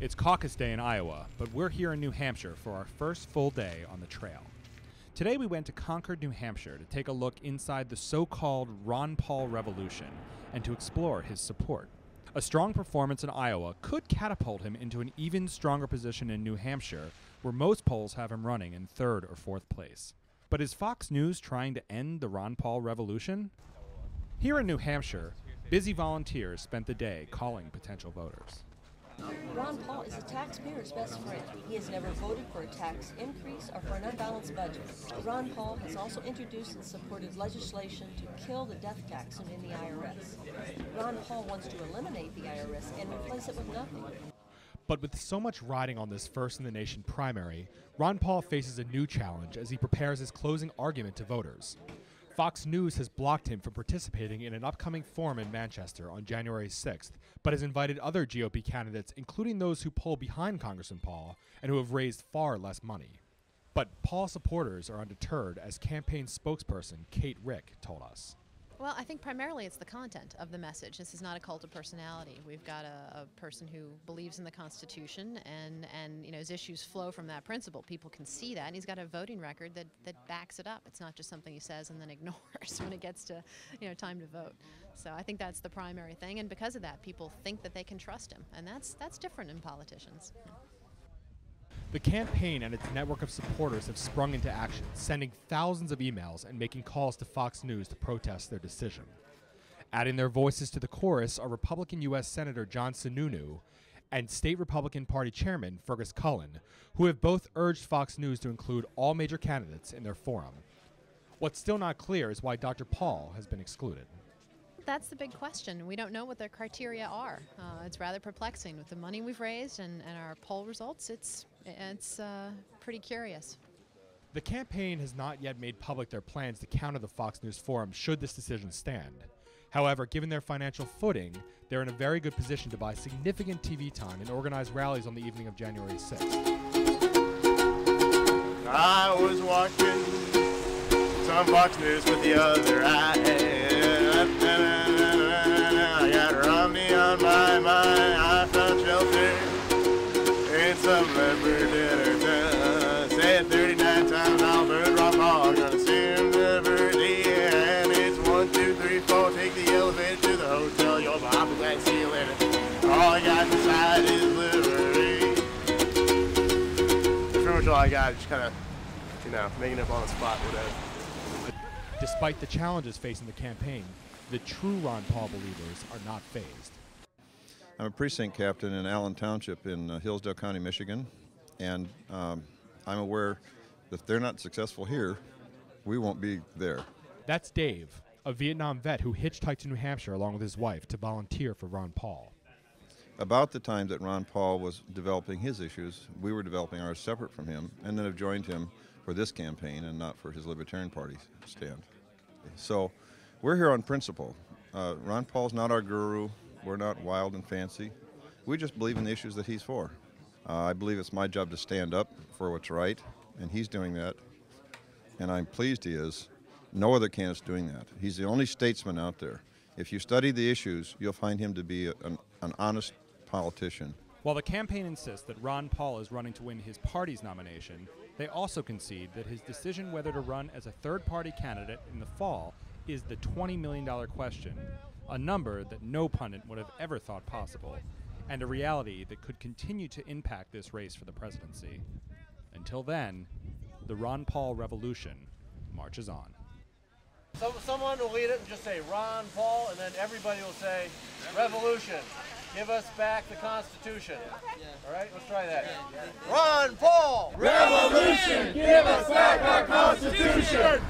It's caucus day in Iowa, but we're here in New Hampshire for our first full day on the trail. Today we went to Concord, New Hampshire to take a look inside the so-called Ron Paul revolution and to explore his support. A strong performance in Iowa could catapult him into an even stronger position in New Hampshire, where most polls have him running in third or fourth place. But is Fox News trying to end the Ron Paul revolution? Here in New Hampshire, busy volunteers spent the day calling potential voters. Ron Paul is a taxpayer's best friend. He has never voted for a tax increase or for an unbalanced budget. Ron Paul has also introduced and supported legislation to kill the death tax in the IRS. Ron Paul wants to eliminate the IRS and replace it with nothing. But with so much riding on this first-in-the-nation primary, Ron Paul faces a new challenge as he prepares his closing argument to voters. Fox News has blocked him from participating in an upcoming forum in Manchester on January 6th, but has invited other GOP candidates, including those who poll behind Congressman Paul and who have raised far less money. But Paul supporters are undeterred, as campaign spokesperson Kate Rick told us. Well, I think primarily it's the content of the message. This is not a cult of personality. We've got a person who believes in the Constitution, and you know, his issues flow from that principle. People can see that, and he's got a voting record that backs it up. It's not just something he says and then ignores when it gets to, you know, time to vote. So I think that's the primary thing, and because of that, people think that they can trust him, and that's different in politicians. The campaign and its network of supporters have sprung into action, sending thousands of emails and making calls to Fox News to protest their decision. Adding their voices to the chorus are Republican U.S. Senator John Sununu and State Republican Party Chairman Fergus Cullen, who have both urged Fox News to include all major candidates in their forum. What's still not clear is why Dr. Paul has been excluded. That's the big question. We don't know what their criteria are. It's rather perplexing. With the money we've raised and our poll results, it's pretty curious. The campaign has not yet made public their plans to counter the Fox News forum should this decision stand. However, given their financial footing, they're in a very good position to buy significant TV time and organize rallies on the evening of January 6th. I was watching some Fox News with the other eye. I got Romney on my mind. I found shelter in some leopard dinner. Said 39 times I'll murder Ron Paul. I'm gonna see him Liberty. And it's 1, 2, 3, 4. Take the elevator to the hotel. You'll be glad to see you later. All I got inside is liberty. That's pretty much all I got. Just kind of, you know, making up on the spot, whatever. Despite the challenges facing the campaign, the true Ron Paul believers are not fazed. I'm a precinct captain in Allen Township in Hillsdale County, Michigan, and I'm aware that if they're not successful here, we won't be there. That's Dave, a Vietnam vet who hitchhiked to New Hampshire along with his wife to volunteer for Ron Paul. About the time that Ron Paul was developing his issues, we were developing ours separate from him, and then have joined him for this campaign and not for his Libertarian Party stand. So we're here on principle. Ron Paul's not our guru. We're not wild and fancy. We just believe in the issues that he's for. I believe it's my job to stand up for what's right, and he's doing that. And I'm pleased he is. No other candidate's doing that. He's the only statesman out there. If you study the issues, you'll find him to be an honest politician. While the campaign insists that Ron Paul is running to win his party's nomination, they also concede that his decision whether to run as a third-party candidate in the fall is the $20 million question, a number that no pundit would have ever thought possible, and a reality that could continue to impact this race for the presidency. Until then, the Ron Paul revolution marches on. Someone will lead it and just say Ron Paul, and then everybody will say revolution. Give us back the Constitution. All right, let's try that. Ron Paul! Revolution! Give us back our Constitution!